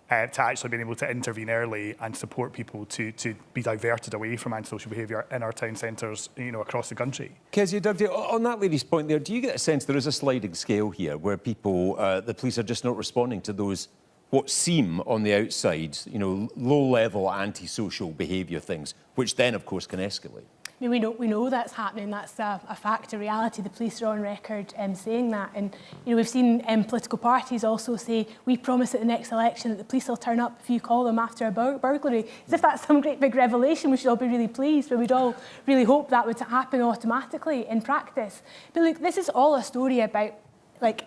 to actually being able to intervene early and support people to be diverted away from antisocial behaviour in our town centres, you know, across the country. Kezia, Dugdale, on that lady's point there, do you get a sense there is a sliding scale here where people, the police are just not responding to those what seem on the outside, you know, low-level antisocial behaviour things, which then, of course, can escalate? I mean, we know that's happening. That's a fact, a reality. The police are on record saying that. And, you know, we've seen political parties also say, we promise at the next election that the police will turn up if you call them after a burglary. As if that's some great big revelation. We should all be really pleased, but we'd all really hope that would happen automatically in practice. But look, this is all a story about, like,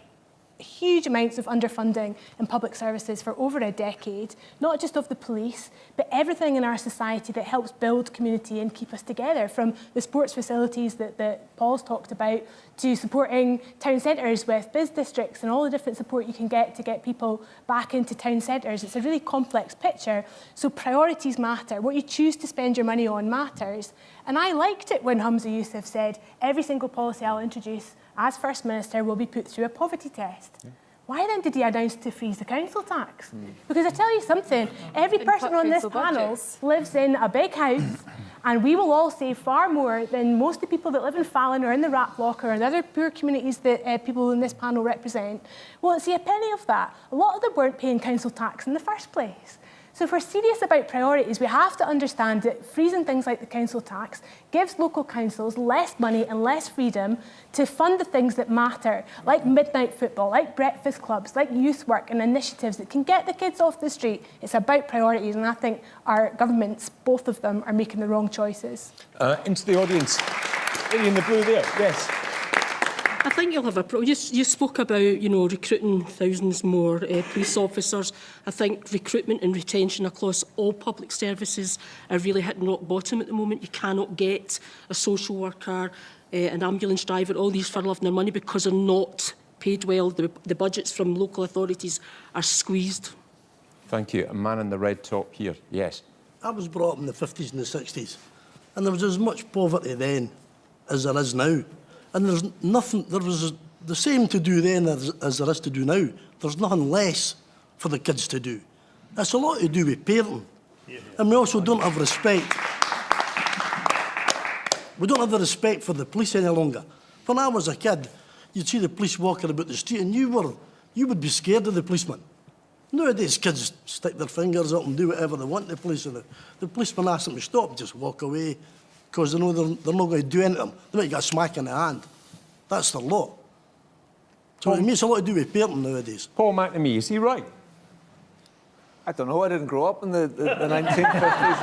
huge amounts of underfunding in public services for over a decade, not just of the police, but everything in our society that helps build community and keep us together, from the sports facilities that Paul's talked about, to supporting town centres with biz districts and all the different support you can get to get people back into town centres. It's a really complex picture, so priorities matter. What you choose to spend your money on matters. And I liked it when Humza Yousaf said, every single policy I'll introduce as First Minister will be put through a poverty test. Yeah. Why then did he announce to freeze the council tax? Because I tell you something, every person on this panel lives in a big house, and we will all save far more than most of the people that live in Fallon or in the Rat Block or in other poor communities that people in this panel represent. Won't see a penny of that. A lot of them weren't paying council tax in the first place. So if we're serious about priorities, we have to understand that freezing things like the council tax gives local councils less money and less freedom to fund the things that matter, like midnight football, like breakfast clubs, like youth work and initiatives that can get the kids off the street. It's about priorities, and I think our governments, both of them, are making the wrong choices. Into the audience. Lady in the blue there, yes. I think you'll have a problem. You spoke about, you know, recruiting thousands more police officers. I think recruitment and retention across all public services are really hitting rock bottom at the moment. You cannot get a social worker, an ambulance driver, all these for love and their money because they're not paid well. The budgets from local authorities are squeezed. Thank you. A man in the red top here. Yes. I was brought up in the 50s and the 60s, and there was as much poverty then as there is now. And there's nothing, there was the same to do then as there is to do now. There's nothing less for the kids to do. It's a lot to do with parenting. Yeah. And we also don't have respect. We don't have the respect for the police any longer. When I was a kid, you'd see the police walking about the street and you would be scared of the policeman. Nowadays, kids stick their fingers up and do whatever they want to the police. And the policeman asks them to stop, just walk away, because they know they're not going to do anything to them. They might get a smack in the hand. That's their lot. So it makes a lot to do with parenting nowadays. Paul McNamee, is he right? I don't know. I didn't grow up in the 1950s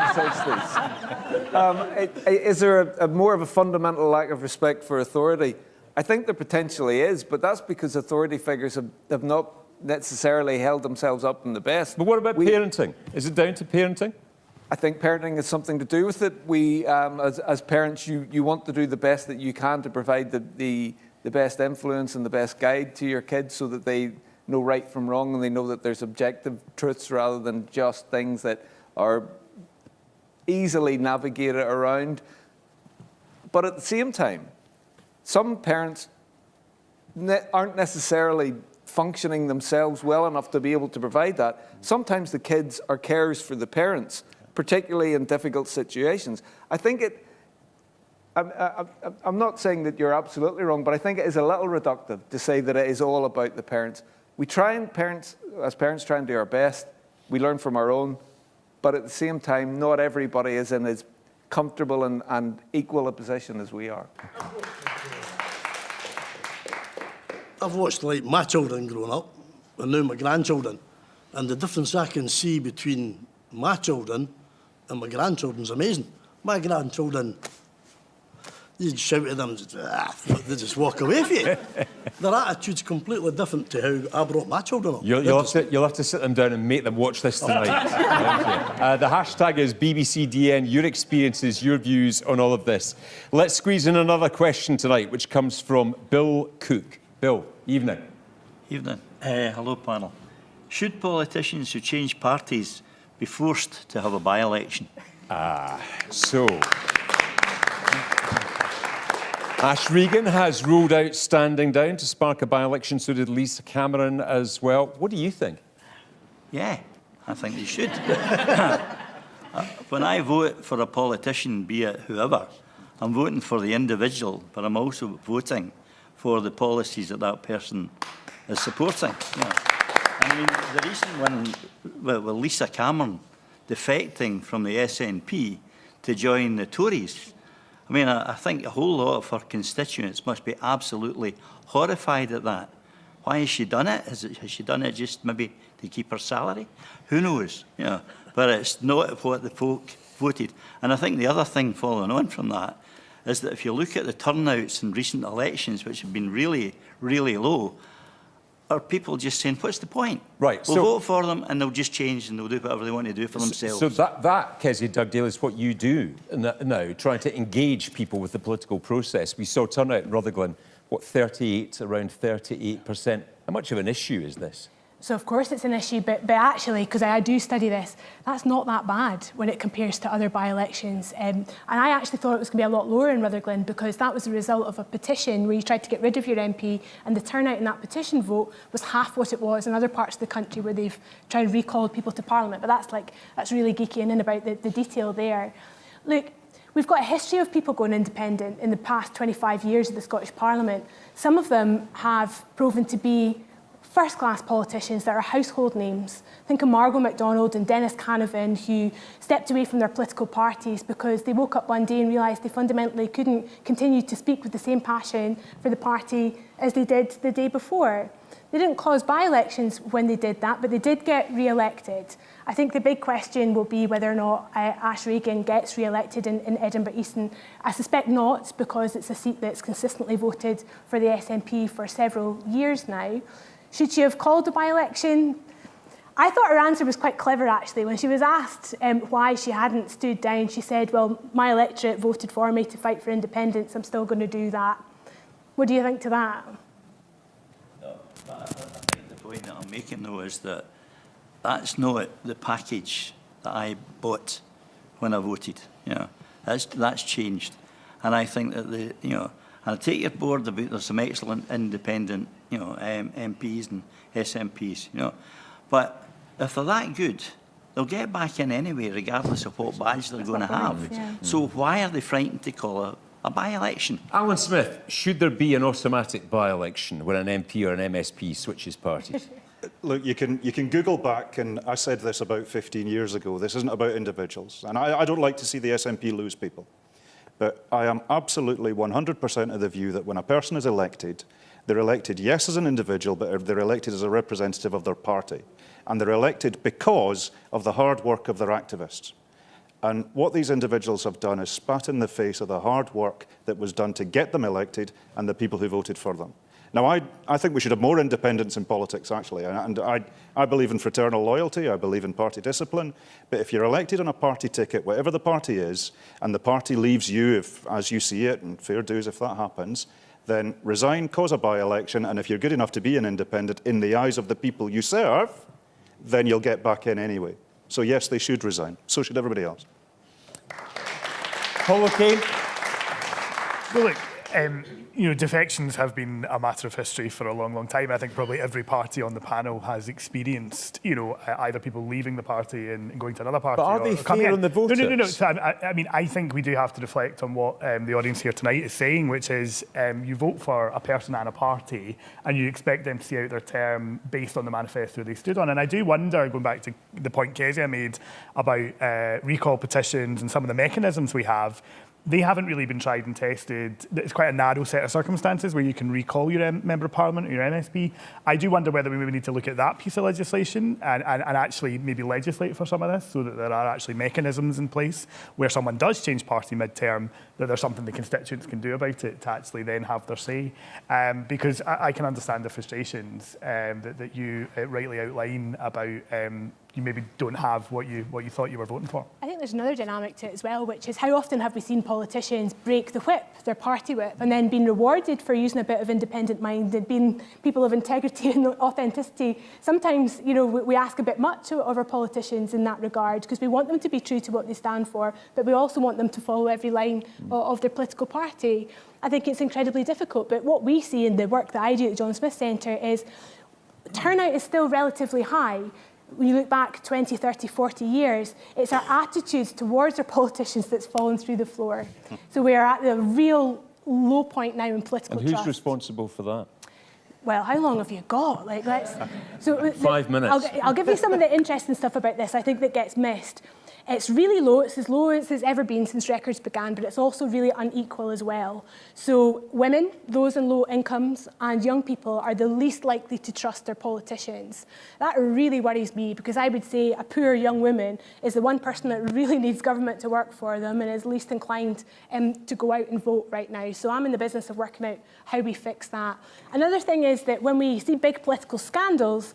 and 60s. Is there a more of a fundamental lack of respect for authority? I think there potentially is, but that's because authority figures have not necessarily held themselves up in the best. But what about parenting? Is it down to parenting? I think parenting has something to do with it. We, as parents, you want to do the best that you can to provide the best influence and the best guide to your kids so that they know right from wrong and they know that there's objective truths rather than just things that are easily navigated around. But at the same time, some parents aren't necessarily functioning themselves well enough to be able to provide that. Sometimes the kids are carers for the parents, particularly in difficult situations. I think I'm not saying that you're absolutely wrong, but I think it is a little reductive to say that it is all about the parents. We try and as parents try and do our best. We learn from our own, but at the same time, not everybody is in as comfortable and equal a position as we are. I've watched like my children growing up and now my grandchildren, and the difference I can see between my children and my grandchildren is amazing. My grandchildren, you shout at them, they just walk away from you. Their attitude's completely different to how I brought my children up. You'll have to sit them down and make them watch this tonight. The hashtag is BBCDN, your experiences, your views on all of this. Let's squeeze in another question tonight, which comes from Bill Cook. Bill, evening. Evening. Hello, panel. Should politicians who change parties be forced to have a by-election? So... Ash Regan has ruled out standing down to spark a by-election, so did Lisa Cameron as well. What do you think? Yeah, I think they should. When I vote for a politician, be it whoever, I'm voting for the individual, but I'm also voting for the policies that that person is supporting. Yeah. I mean, the recent one with Lisa Cameron defecting from the SNP to join the Tories, I mean, I think a whole lot of her constituents must be absolutely horrified at that. Why has she done it? Has she done it just maybe to keep her salary? Who knows? You know, but it's not what the folk voted. And I think the other thing following on from that is that if you look at the turnouts in recent elections, which have been really, really low, are people just saying, what's the point? Right. We'll vote for them and they'll just change and they'll do whatever they want to do for themselves. So that Kezia, Dugdale, is what you do now, trying to engage people with the political process. We saw turnout in Rutherglen, what, around 38%. How much of an issue is this? So of course it's an issue, but actually, because I do study this, that's not that bad when it compares to other by-elections. And I actually thought it was going to be a lot lower in Rutherglen because that was the result of a petition where you tried to get rid of your MP, and the turnout in that petition vote was half what it was in other parts of the country where they've tried to recall people to Parliament. But that's really geeky in about the detail there. Look, we've got a history of people going independent in the past 25 years of the Scottish Parliament. Some of them have proven to be first-class politicians that are household names. Think of Margot MacDonald and Dennis Canavan, who stepped away from their political parties because they woke up one day and realised they fundamentally couldn't continue to speak with the same passion for the party as they did the day before. They didn't cause by-elections when they did that, but they did get re-elected. I think the big question will be whether or not Ash Regan gets re-elected in Edinburgh East, and I suspect not, because it's a seat that's consistently voted for the SNP for several years now. Should she have called a by-election? I thought her answer was quite clever, actually. When she was asked why she hadn't stood down, she said, well, my electorate voted for me to fight for independence. I'm still going to do that. What do you think to that? No, I think the point that I'm making, though, is that that's not the package that I bought when I voted. You know, that's changed. And I think that and I take your board about there's some excellent independent, MPs and SMPs, but if they're that good, they'll get back in anyway, regardless of what badge they're going to have. Yeah. So why are they frightened to call a by-election? Alyn Smith, should there be an automatic by-election when an MP or an MSP switches parties? Look, you can Google back, and I said this about 15 years ago. This isn't about individuals, and I don't like to see the SNP lose people. But I am absolutely 100% of the view that when a person is elected, they're elected, yes, as an individual, but they're elected as a representative of their party. And they're elected because of the hard work of their activists. And what these individuals have done is spat in the face of the hard work that was done to get them elected and the people who voted for them. Now, I think we should have more independence in politics, actually. And I believe in fraternal loyalty. I believe in party discipline. But if you're elected on a party ticket, whatever the party is, and the party leaves you, if, as you see it, and fair dues if that happens, then resign, cause a by-election, and if you're good enough to be an independent in the eyes of the people you serve, then you'll get back in anyway. So yes, they should resign. So should everybody else. Paul McNamee. Well, look, you know, defections have been a matter of history for a long, long time. I think probably every party on the panel has experienced, you know, either people leaving the party and going to another party. But are they fair on the voters? No. So, I mean, I think we do have to reflect on what the audience here tonight is saying, which is you vote for a person and a party and you expect them to see out their term based on the manifesto they stood on. And I do wonder, going back to the point Kezia made about recall petitions and some of the mechanisms we have, they haven't really been tried and tested. It's quite a narrow set of circumstances where you can recall your Member of Parliament or your MSP. I do wonder whether we maybe need to look at that piece of legislation and actually maybe legislate for some of this so that there are actually mechanisms in place where someone does change party mid-term, that there's something the constituents can do about it to actually then have their say. Because I can understand the frustrations that you rightly outline about you maybe don't have what you thought you were voting for. I think there's another dynamic to it as well, which is how often have we seen politicians break the whip, their party whip, and then been rewarded for using a bit of independent mind and being people of integrity and authenticity. Sometimes, you know, we ask a bit much of our politicians in that regard because we want them to be true to what they stand for, but we also want them to follow every line of their political party. I think it's incredibly difficult, but what we see in the work that I do at the John Smith Centre is turnout is still relatively high. When you look back 20, 30, 40 years, it's our attitudes towards our politicians that's fallen through the floor. So we are at the real low point now in political trust. And who's responsible for that? Well, how long have you got? Like, let's. So 5 minutes. I'll give you some of the interesting stuff about this. I think that gets missed. It's really low. It's as low as it's ever been since records began, but it's also really unequal as well. So women, those in low incomes, and young people are the least likely to trust their politicians. That really worries me because I would say a poor young woman is the one person that really needs government to work for them and is least inclined to go out and vote right now. So I'm in the business of working out how we fix that. Another thing is that when we see big political scandals,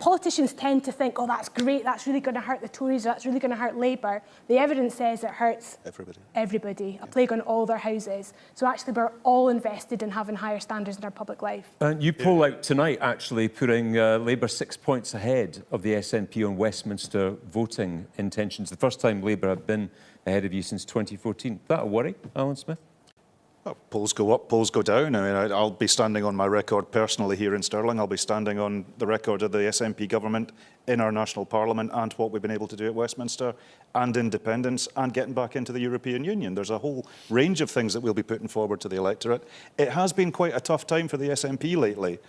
politicians tend to think, oh, that's great, that's really going to hurt the Tories, that's really going to hurt Labour. The evidence says it hurts everybody, a plague on all their houses. So actually we're all invested in having higher standards in our public life. And you poll out tonight actually putting Labour 6 points ahead of the SNP on Westminster voting intentions. The first time Labour have been ahead of you since 2014. Is that a worry, Alyn Smith? Well, polls go up, polls go down. I mean, I'll be standing on my record personally here in Stirling. I'll be standing on the record of the SNP government in our national parliament and what we've been able to do at Westminster and independence and getting back into the European Union. There's a whole range of things that we'll be putting forward to the electorate. It has been quite a tough time for the SNP lately,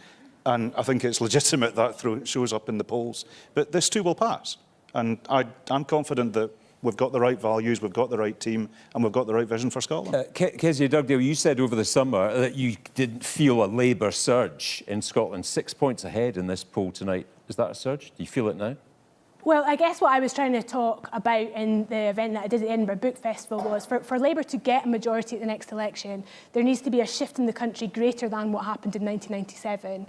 and I think it's legitimate that shows up in the polls. But this too will pass, and I'm confident that we've got the right values, we've got the right team, and we've got the right vision for Scotland. Kezia, Dugdale, you said over the summer that you didn't feel a Labour surge in Scotland. 6 points ahead in this poll tonight. Is that a surge? Do you feel it now? Well, I guess what I was trying to talk about in the event that I did at the Edinburgh Book Festival was for Labour to get a majority at the next election, there needs to be a shift in the country greater than what happened in 1997.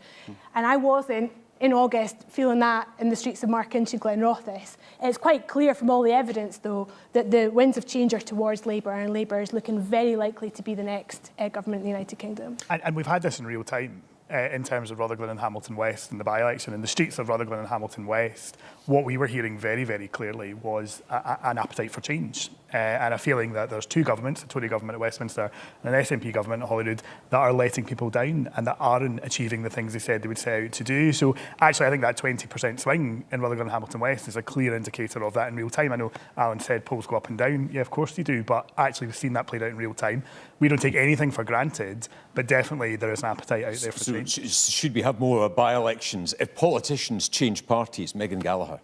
And I wasn't, in August, feeling that in the streets of Markinch and Glenrothes. It's quite clear from all the evidence, though, that the winds of change are towards Labour, and Labour is looking very likely to be the next government in the United Kingdom. And we've had this in real time. In terms of Rutherglen and Hamilton West and the by-election. In the streets of Rutherglen and Hamilton West, what we were hearing very, very clearly was an appetite for change and a feeling that there's two governments, a Tory government at Westminster and an SNP government at Holyrood, that are letting people down and that aren't achieving the things they said they would set out to do. So actually, I think that 20% swing in Rutherglen and Hamilton West is a clear indicator of that in real time. I know Alyn said polls go up and down. Yeah, of course they do, but actually we've seen that played out in real time. We don't take anything for granted, but definitely there is an appetite out there for change. Should we have more by-elections? If politicians change parties, Meghan Gallacher?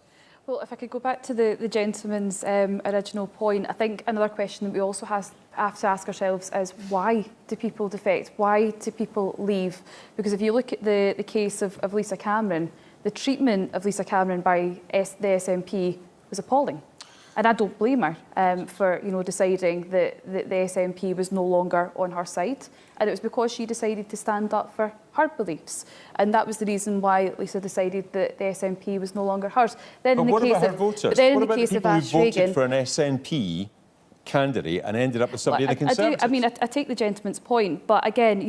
Well, if I could go back to the gentleman's original point, I think another question that we also have to ask ourselves is why do people defect? Why do people leave? Because if you look at the case of Lisa Cameron, the treatment of Lisa Cameron by the SNP was appalling. And I don't blame her for deciding that the SNP was no longer on her side. And it was because she decided to stand up for her beliefs. And that was the reason why Lisa decided that the SNP was no longer hers. Then But what about her voters? What about the people who voted for an SNP candidate and ended up with somebody in the Conservatives? I take the gentleman's point, but again,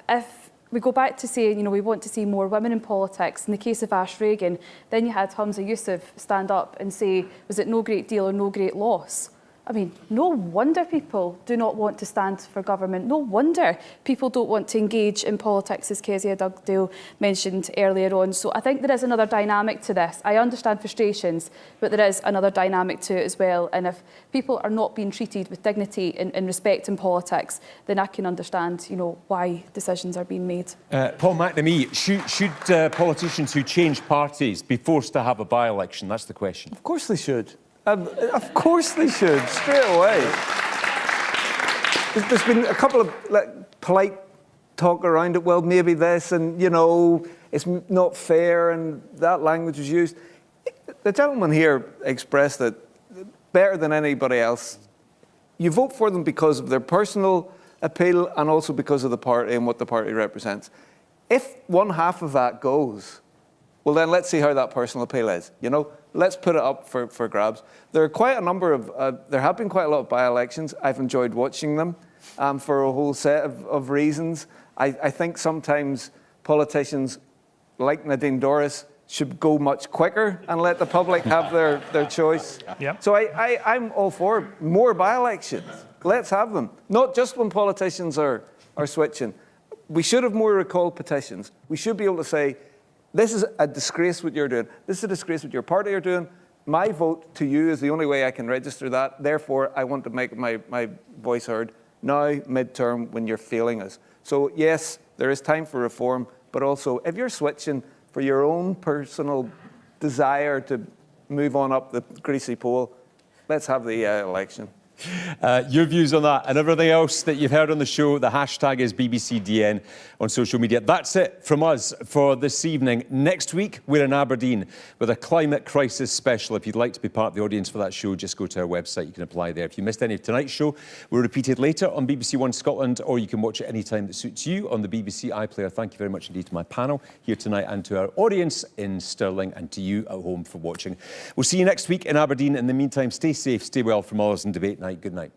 if we go back to saying, we want to see more women in politics. In the case of Ash Reagan, then you had Hamza Yusuf stand up and say, was it no great deal or no great loss? I mean, no wonder people do not want to stand for government. No wonder people don't want to engage in politics, as Kezia Dugdale mentioned earlier on. So I think there is another dynamic to this. I understand frustrations, but there is another dynamic to it as well. And if people are not being treated with dignity and respect in politics, then I can understand, why decisions are being made. Paul McNamee, should politicians who change parties be forced to have a by-election? That's the question. Of course they should. Of course they should, straight away. There's been a couple of polite talk around it. Well, maybe this, and it's not fair, and that language was used. The gentleman here expressed it better than anybody else. You vote for them because of their personal appeal and also because of the party and what the party represents. If one half of that goes, well, then let's see how that personal appeal is. Let's put it up for grabs. There are quite a number of, there have been quite a lot of by-elections. I've enjoyed watching them for a whole set of reasons. I think sometimes politicians, like Nadine Dorris, should go much quicker and let the public have their choice. Yep. So I'm all for more by-elections. Let's have them. Not just when politicians are switching. We should have more recall petitions. We should be able to say, this is a disgrace what you're doing. This is a disgrace what your party are doing. My vote to you is the only way I can register that. Therefore, I want to make my voice heard now, midterm, when you're failing us. So, yes, there is time for reform, but also, if you're switching for your own personal desire to move on up the greasy pole, let's have the election. Your views on that and everything else that you've heard on the show, the hashtag is BBCDN on social media. That's it from us for this evening. Next week, we're in Aberdeen with a climate crisis special. If you'd like to be part of the audience for that show, just go to our website. You can apply there. If you missed any of tonight's show, we're repeated later on BBC One Scotland, or you can watch it any time that suits you on the BBC iPlayer. Thank you very much indeed to my panel here tonight and to our audience in Stirling and to you at home for watching. We'll see you next week in Aberdeen. In the meantime, stay safe, stay well from all of us in Debate Night. Good night.